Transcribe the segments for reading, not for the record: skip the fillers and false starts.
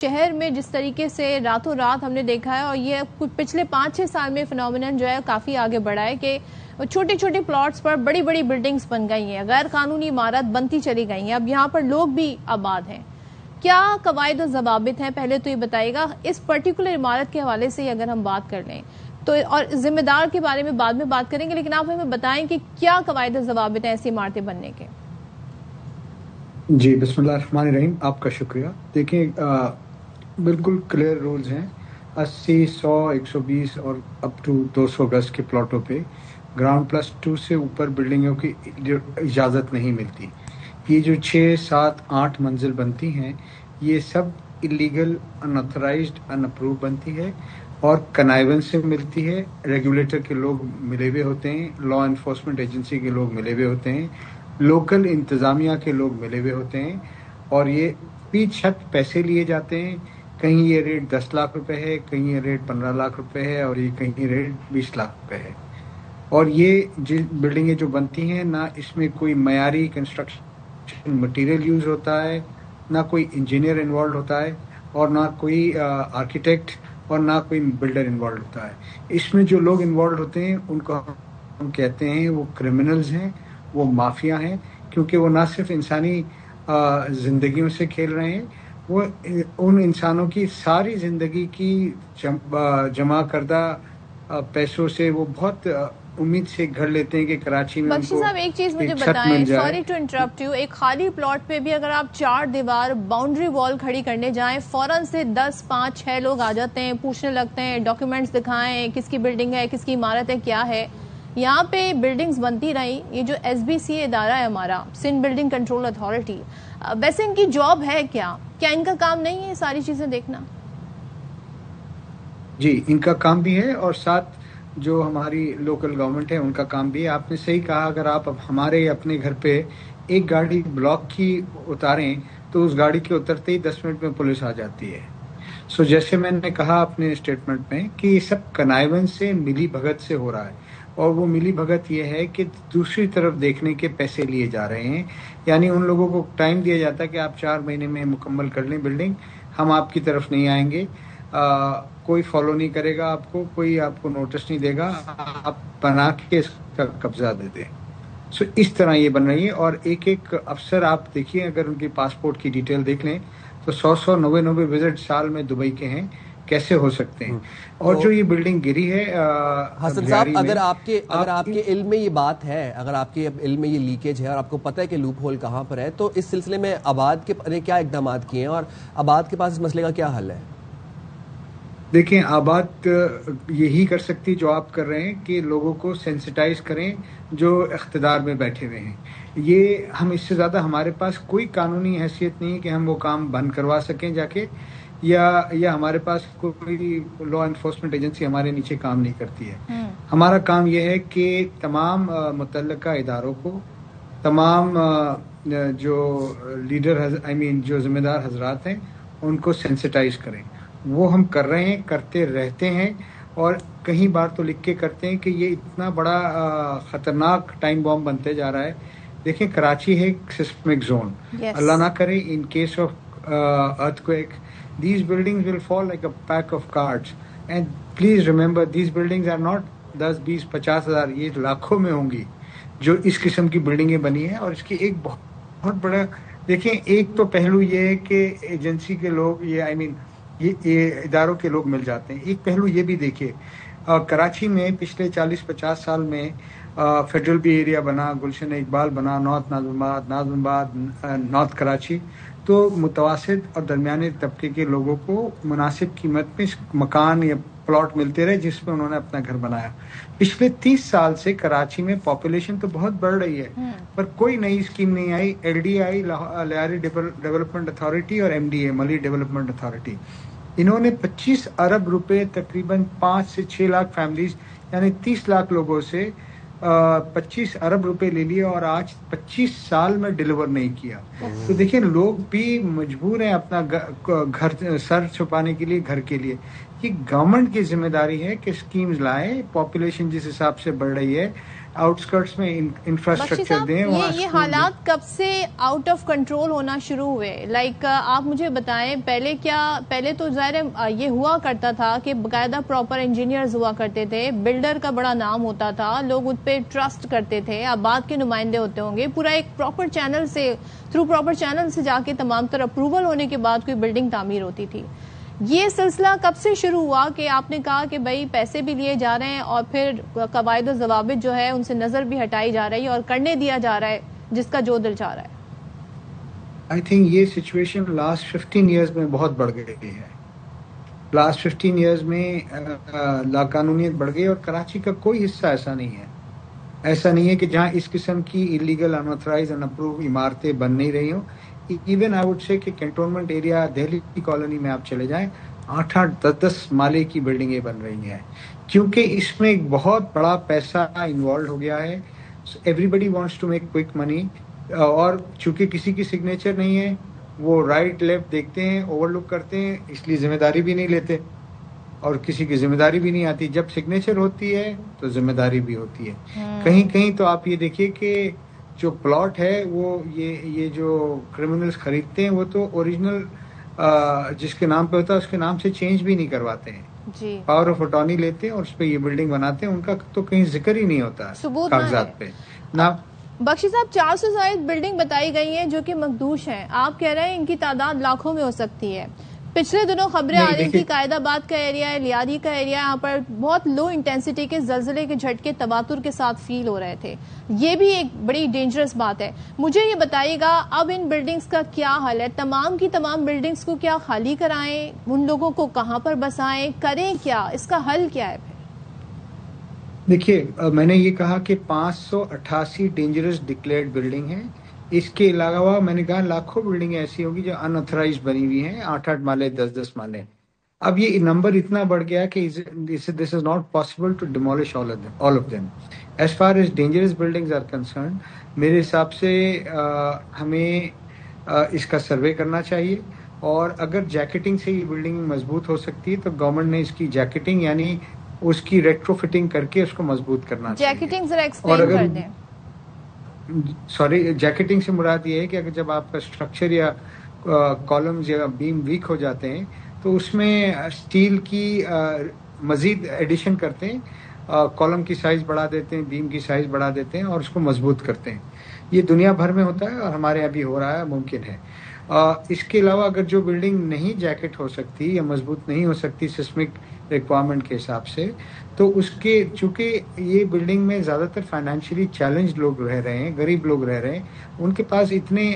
شہر میں جس طریقے سے راتوں رات ہم نے دیکھا ہے اور یہ کچھ پچھلے 5-6 سال میں فنومینن جو ہے کافی آگے بڑھا ہے کہ چھوٹے چھوٹے پلاٹس پر بڑی بڑی بلڈنگز بن گئی ہیں، غیر قانونی عمارت بنتی چلی گئی ہیں، اب یہاں پر لوگ بھی آباد ہیں۔ کیا قواعد و ضوابط ہیں؟ پہلے تو یہ بتائیے گا اس پرٹیکولر عمارت کے حوالے سے اگر ہم بات کر لیں تو، اور ذمہ دار کے بارے میں بعد میں بات کریں گے، لیکن آپ ہمیں بتائیں کہ کیا قواعد و ضوابط ہیں ایسی عمارتیں بننے کے؟ جی بسم اللہ الرحمن الرحیم، آپ کا شکریہ۔ دیکھیں بالکل کلیئر رولز ہیں، 80، 100، 120 اور اپ ٹو 200 گز کے پلاٹوں پہ گراؤنڈ پلس 2 سے اوپر بلڈنگوں کی اجازت نہیں ملتی۔ یہ جو 6، 7، 8 منزل بنتی ہیں یہ سب اللیگل، اناتھرائزڈ، ان اپروو بنتی ہے اور کنائیون سے ملتی ہے۔ ریگولیٹر کے لوگ ملے ہوئے ہوتے ہیں، لا انفورسمنٹ ایجنسی کے لوگ ملے ہوئے ہوتے ہیں، لوکل انتظامیہ کے لوگ ملے ہوئے ہوتے ہیں، اور یہ فی چھت پیسے لیے جاتے ہیں۔ کہیں یہ ریٹ 10 لاکھ روپے ہے، کہیں یہ ریٹ 15 لاکھ روپے ہے، اور یہ کہیں ریٹ 20 لاکھ روپے ہے۔ اور یہ بلڈنگیں جو بنتی ہیں نہ اس میں کوئی معیاری کنسٹرکشن مٹیریل یوز ہوتا ہے، نہ کوئی انجینئر انوالوڈ ہوتا ہے، اور نہ کوئی آرکیٹیکٹ، اور نہ کوئی بلڈر انوالوڈ ہوتا ہے۔ اس میں جو لوگ انوالوڈ ہوتے ہیں ان کو ہم کہتے ہیں وہ کرمنلز ہیں، وہ مافیا ہیں، کیونکہ وہ نہ صرف انسانی زندگیوں سے کھیل رہے ہیں، وہ ان انسانوں کی ساری زندگی کی جمع کردہ پیسوں سے وہ بہت امید سے گھر لیتے ہیں کہ کراچی میں ان بخشی کو صاحب ایک چیز مجھے چھت بتائیں، مل جائے۔ سوری ٹو انٹرپٹ یو، ایک خالی پلاٹ پہ بھی اگر آپ 4 دیوار باؤنڈری وال کھڑی کرنے جائیں فوراً سے 10، 5، 6 لوگ آ جاتے ہیں، پوچھنے لگتے ہیں، ڈاکیومنٹس دکھائیں، کس کی بلڈنگ ہے، کس کی عمارت ہے، کیا ہے۔ یہاں پہ بلڈنگز بنتی رہیں، یہ جو ایس بی سی ادارہ ہے ہمارا، سندھ بلڈنگ کنٹرول اتھارٹی، ویسے ان کی جاب ہے کیا ان کا کام نہیں ہے یہ ساری چیزیں دیکھنا؟ جی ان کا کام بھی ہے، اور ساتھ جو ہماری لوکل گورنمنٹ ہے ان کا کام بھی ہے۔ آپ نے صحیح کہا، اگر آپ ہمارے اپنے گھر پہ ایک گاڑی بلاک کی اتاریں تو اس گاڑی کے اترتے ہی 10 منٹ میں پولیس آ جاتی ہے۔ سو جیسے میں نے کہا اپنے اسٹیٹمنٹ میں کہ یہ سب کنائیون سے، ملی بھگت سے ہو رہا ہے، اور وہ ملی بھگت یہ ہے کہ دوسری طرف دیکھنے کے پیسے لیے جا رہے ہیں۔ یعنی ان لوگوں کو ٹائم دیا جاتا ہے کہ آپ 4 مہینے میں مکمل کر لیں بلڈنگ، ہم آپ کی طرف نہیں آئیں گے، کوئی فالو نہیں کرے گا آپ کو، کوئی آپ کو نوٹس نہیں دے گا، آپ بنا کے اس کا قبضہ دے دیں۔ سو اس طرح یہ بن رہی ہے، اور ایک ایک افسر آپ دیکھیے، اگر ان کی پاسپورٹ کی ڈیٹیل دیکھ لیں تو 100 90 وزٹ سال میں دبئی کے ہیں، کیسے ہو سکتے ہیں؟ اور جو یہ بلڈنگ گری ہے حسن صاحب، اگر آپ کے علم میں یہ بات ہے، اگر آپ کے علم میں یہ لیکیج ہے اور آپ کو پتہ ہے کہ لوپ ہول کہاں پر ہے، تو اس سلسلے میں آباد نے کیا اقدامات کیے ہیں اور آباد کے پاس اس مسئلے کا کیا حل ہے؟ دیکھیں، آباد یہی کر سکتی جو آپ کر رہے ہیں کہ لوگوں کو سینسٹائز کریں جو اقتدار میں بیٹھے ہوئے ہیں۔ یہ ہم اس سے زیادہ، ہمارے پاس کوئی قانونی حیثیت نہیں کہ ہم وہ کام بند کروا سکیں جا کے، یا ہمارے پاس کوئی لا انفورسمنٹ ایجنسی ہمارے نیچے کام نہیں کرتی ہے۔ ہمارا کام یہ ہے کہ تمام متعلقہ اداروں کو، تمام جو لیڈر جو ذمہ دار حضرات ہیں ان کو سینسٹائز کریں۔ وہ ہم کر رہے ہیں، کرتے رہتے ہیں، اور کئی بار تو لکھ کے کرتے ہیں کہ یہ اتنا بڑا خطرناک ٹائم بام بنتے جا رہا ہے۔ دیکھیں کراچی ہے ایک سسمک زون، اللہ نہ کرے in case of earthquake these buildings will fall like a pack of cards, and please remember these buildings are not 10 20 50 ہزار، یہ لاکھوں میں ہوں گی جو اس قسم کی بلڈنگیں بنی ہیں۔ اور اس کی ایک بہت بڑا، دیکھیں ایک تو پہلو یہ ہے کہ ایجنسی کے لوگ، یہ اداروں کے لوگ مل جاتے ہیں۔ ایک پہلو یہ بھی دیکھیے، کراچی میں پچھلے 40-50 سال میں فیڈرل بی ایریا بنا، گلشن اقبال بنا، نارتھ ناظم آباد، نارتھ کراچی، تو متوسط اور درمیانے طبقے کے لوگوں کو مناسب قیمت میں مکان یا پلاٹ ملتے رہے جس میں انہوں نے اپنا گھر بنایا۔ پچھلے 30 سال سے کراچی میں پاپولیشن تو بہت بڑھ رہی ہے، پر کوئی نئی اسکیم نہیں آئی۔ L D I, Lyari development authority, اور M D A, Malir development authority, انہوں نے 25 ارب روپے تقریباً 5 سے 6 لاکھ فیملیز یعنی 30 لاکھ لوگوں سے 25 ارب روپے لے لیے، اور آج 25 سال میں ڈیلیور نہیں کیا۔ تو دیکھیں لوگ بھی مجبور ہیں اپنا گھر سر چھپانے کے لیے، گھر کے لیے۔ یہ گورنمنٹ کی ذمہ داری ہے کہ اسکیمز لائیں۔ پاپولیشن جس حساب سے بڑھ رہی ہے آؤٹسکرٹس میں انفراسٹرکچر دیں. یہ حالات کب سے آؤٹ آف کنٹرول ہونا شروع ہوئے؟ لائک آپ مجھے بتائیں پہلے تو ظاہر یہ ہوا کرتا تھا کہ باقاعدہ پراپر انجینئرز ہوا کرتے تھے, بلڈر کا بڑا نام ہوتا تھا, لوگ ان پہ ٹرسٹ کرتے تھے, آباد کے نمائندے ہوتے ہوں گے, پورا ایک پراپر چینل سے تھرو پراپر چینل سے جا کے تمام طرح اپروول ہونے کے بعد کوئی بلڈنگ تعمیر ہوتی تھی. یہ سلسلہ کب سے شروع ہوا کہ آپ نے کہا کہ بھائی پیسے بھی لیے جا رہے ہیں اور پھر قواعد و ضوابط جو ہے ان سے نظر بھی ہٹائی جا رہی ہے اور کرنے دیا جا رہا ہے جس کا جو دل چاہ رہا ہے؟ آئی تھنک یہ سچویشن لاسٹ 15 ایئرز میں بہت بڑھ گئی ہے. لاسٹ 15 ایئرز میں لاقانونیت بڑھ گئی, اور کراچی کا کوئی حصہ ایسا نہیں ہے کہ جہاں اس قسم کی انلیگل, انآتھرائز, ان اپروو عمارتیں بن نہیں رہی ہوں. ایون آئی وڈ سے کہ کینٹونمنٹ ایریا دہلی کالونی میں آپ چلے جائیں, 8-8, 10-10 مالے کی بلڈنگیں بن رہی ہیں, کیونکہ اس میں ایک بہت بڑا پیسہ انوالو ہو گیا ہے. Everybody wants to make quick money, اور چونکہ کسی کی سگنیچر نہیں ہے, وہ رائٹ لیفٹ دیکھتے ہیں, اوور لک کرتے ہیں, اس لیے ذمہ داری بھی نہیں لیتے, اور کسی کی ذمہ داری بھی نہیں آتی. جب سگنیچر ہوتی ہے تو ذمہ داری بھی ہوتی ہے. کہیں تو آپ یہ دیکھیے کہ جو پلاٹ ہے وہ یہ جو کرمنلز خریدتے ہیں وہ تو اوریجنل جس کے نام پہ ہوتا ہے اس کے نام سے چینج بھی نہیں کرواتے ہیں, پاور آف اٹارنی لیتے ہیں اور اس پہ یہ بلڈنگ بناتے ہیں. ان کا تو کہیں ذکر ہی نہیں ہوتا کاغذات پہ. بخشی صاحب 400 زائد بلڈنگ بتائی گئی ہیں جو کہ مخدوش ہیں, آپ کہہ رہے ہیں ان کی تعداد لاکھوں میں ہو سکتی ہے. پچھلے دنوں خبریں آ رہی تھی قائد آباد کا ایریا ہے, لیاری کا ایریا, یہاں پر بہت لو انٹینسٹی کے زلزلے کے جھٹکے تواتر کے ساتھ فیل ہو رہے تھے. یہ بھی ایک بڑی ڈینجرس بات ہے. مجھے یہ بتائیے گا اب ان بلڈنگز کا کیا حل ہے؟ تمام کی تمام بلڈنگز کو کیا خالی کرائیں, ان لوگوں کو کہاں پر بسائیں, کریں کیا, اس کا حل کیا ہے؟ دیکھیے میں نے یہ کہا کہ 588 ڈینجرس ڈکلیئرڈ بلڈنگ ہیں. اس کے علاوہ میں نے کہا لاکھوں بلڈنگیں ایسی ہوگی جو ان آتھرائز بنی ہوئی ہیں, 8-8 مالے, 10-10 مالے. اب یہ نمبر اتنا بڑھ گیا کہ this is not possible to demolish all of them. As far as dangerous buildings are concerned, میرے حساب سے ہمیں اس کا سروے کرنا چاہیے, اور اگر جیکٹنگ سے یہ بلڈنگ مضبوط ہو سکتی ہے تو گورنمنٹ نے اس کی جیکٹنگ یعنی اس کی ریٹرو فٹنگ کر کے اس کو مضبوط کرنا چاہیے. جیکٹنگ ذرا ایکسپلین کر دیں. سوری, جیکٹنگ سے مراد یہ ہے کہ اگر جب آپ کا اسٹرکچر یا کالمز یا بیم ویک ہو جاتے ہیں تو اس میں اسٹیل کی مزید ایڈیشن کرتے ہیں, کالم کی سائز بڑھا دیتے ہیں, بیم کی سائز بڑھا دیتے ہیں اور اس کو مضبوط کرتے ہیں. یہ دنیا بھر میں ہوتا ہے اور ہمارے یہاں بھی ہو رہا ہے, ممکن ہے. اس کے علاوہ اگر جو بلڈنگ نہیں جیکٹ ہو سکتی یا مضبوط نہیں ہو سکتی سسمک ریکوائرمنٹ کے حساب سے, تو اس کے چونکہ یہ بلڈنگ میں زیادہ تر فائنینشلی چیلنج لوگ رہ رہے ہیں, غریب لوگ رہ رہے ہیں, ان کے پاس اتنے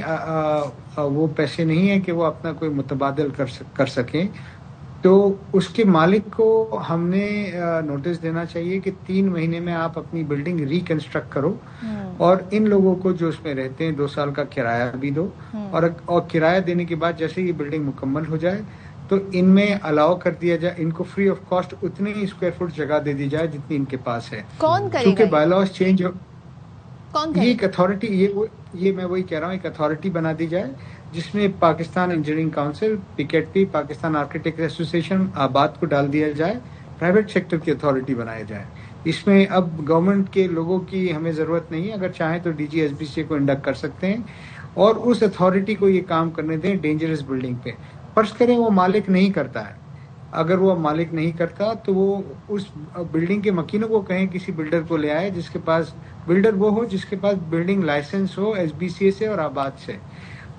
وہ پیسے نہیں ہیں کہ وہ اپنا کوئی متبادل کر سکیں. تو اس کے مالک کو ہم نے نوٹس دینا چاہیے کہ 3 مہینے میں آپ اپنی بلڈنگ ریکنسٹرکٹ کرو, اور ان لوگوں کو جو اس میں رہتے ہیں 2 سال کا کرایہ بھی دو, اور کرایہ دینے کے بعد جیسے یہ بلڈنگ مکمل ہو جائے تو ان میں الاؤ کر دیا جائے, ان کو فری آف کاسٹ اتنی ہی اسکوائر فٹ جگہ دے دی جائے جتنی ان کے پاس ہے. کون کرے گا؟ کیونکہ بائی لاز چینج ہو, یہ ایک اتھارٹی, یہ میں وہی کہہ رہا ہوں, ایک اتھارٹی بنا دی جائے جس میں Pakistan engineering council, PKTP, Pakistan architect association, آباد کو ڈال دیا جائے, پرائیویٹ سیکٹر کی اتھارٹی بنایا جائے. اس میں اب گورنمنٹ کے لوگوں کی ہمیں ضرورت نہیں ہے, اگر چاہیں تو DGSBC کو انڈکٹ کر سکتے ہیں اور اس اتھارٹی کو یہ کام کرنے دیں ڈینجرس بلڈنگ پہ. فرض کریں وہ مالک نہیں کرتا ہے, اگر وہ مالک نہیں کرتا تو وہ اس بلڈنگ کے مکینوں کو کہیں کسی بلڈر کو لے آئے جس کے پاس, بلڈر وہ ہو جس کے پاس بلڈنگ لائسنس ہو SBCA سے اور آباد سے,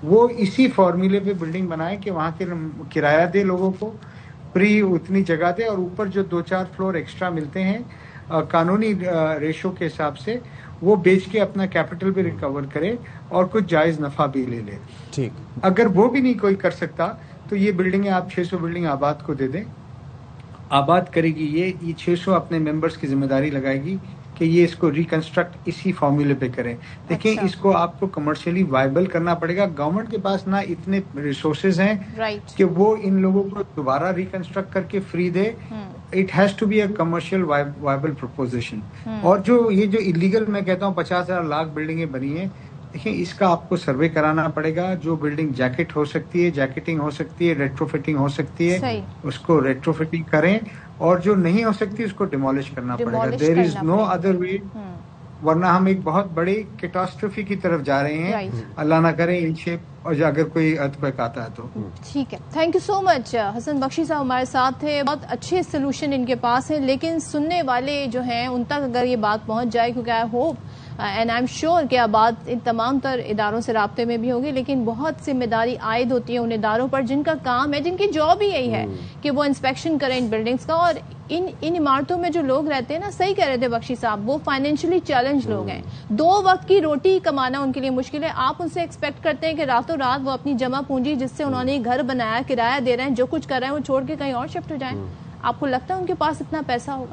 وہ اسی فارمولے پہ بلڈنگ بنائے کہ وہاں کے کرایہ دے لوگوں کو, فری اتنی جگہ دے, اور اوپر جو 2-4 فلور ایکسٹرا ملتے ہیں قانونی ریشو کے حساب سے وہ بیچ کے اپنا کیپٹل بھی ریکور کرے اور کچھ جائز نفع بھی لے لے. ٹھیک, اگر وہ بھی نہیں کوئی کر سکتا تو یہ بلڈنگیں آپ 600 بلڈنگ آباد کو دے دیں, آباد کرے گی یہ 600 اپنے ممبرس کی ذمہ داری لگائے گی کہ یہ اس کو ریکنسٹرکٹ اسی فارمولے پہ کریں. دیکھیں اس کو آپ کو کمرشلی وائبل کرنا پڑے گا. گورنمنٹ کے پاس نہ اتنے ریسورسز ہیں کہ وہ ان لوگوں کو دوبارہ ریکنسٹرکٹ کر کے فری دے. It has to be a commercial viable proposition. اور جو انلیگل میں کہتا ہوں 50,000 لاکھ بلڈنگیں بنی ہیں, دیکھیں اس کا آپ کو سروے کرانا پڑے گا. جو بلڈنگ جیکٹ ہو سکتی ہے, جیکٹنگ ہو سکتی ہے, ریٹرو فٹنگ ہو سکتی ہے, اس کو ریٹرو فٹنگ کریں, اور جو نہیں ہو سکتی اس کو ڈیمولش کرنا پڑے گا. دیر از نو ادر وے. ورنہ ہم ایک بہت بڑی کیٹاسٹروفی کی طرف جا رہے ہیں. اللہ نہ کرے ان شیپ اور اگر کوئی ارتھ آتا ہے تو. ٹھیک ہے، تھینک یو سو مچ. حسن بخشی صاحب ہمارے ساتھ تھے. بہت اچھے سولوشن ان کے پاس ہیں، لیکن سننے والے جو ہیں ان تک اگر یہ بات پہنچ جائے، کیونکہ I hope and I am sure کہ آباد ان تمام تر اداروں سے رابطے میں بھی ہوگی، لیکن بہت ذمہ داری عائد ہوتی ہے ان اداروں پر جن کا کام ہے، جن کی جاب ہی یہی ہے کہ وہ انسپیکشن کریں ان بلڈنگز کا. اور ان عمارتوں میں جو لوگ رہتے ہیں نا، صحیح کہہ رہے تھے بخشی صاحب، وہ فائنینشلی چیلنج لوگ ہیں. 2 وقت کی روٹی کمانا ان کے لیے مشکل ہے. آپ ان سے ایکسپیکٹ کرتے ہیں کہ راتوں رات وہ اپنی جمع پونجی جس سے انہوں نے گھر بنایا، کرایہ دے رہے ہیں، جو کچھ کر رہے ہیں، وہ چھوڑ کے کہیں اور شفٹ ہو جائیں. آپ کو لگتا ہے ان کے پاس اتنا پیسہ ہوگا؟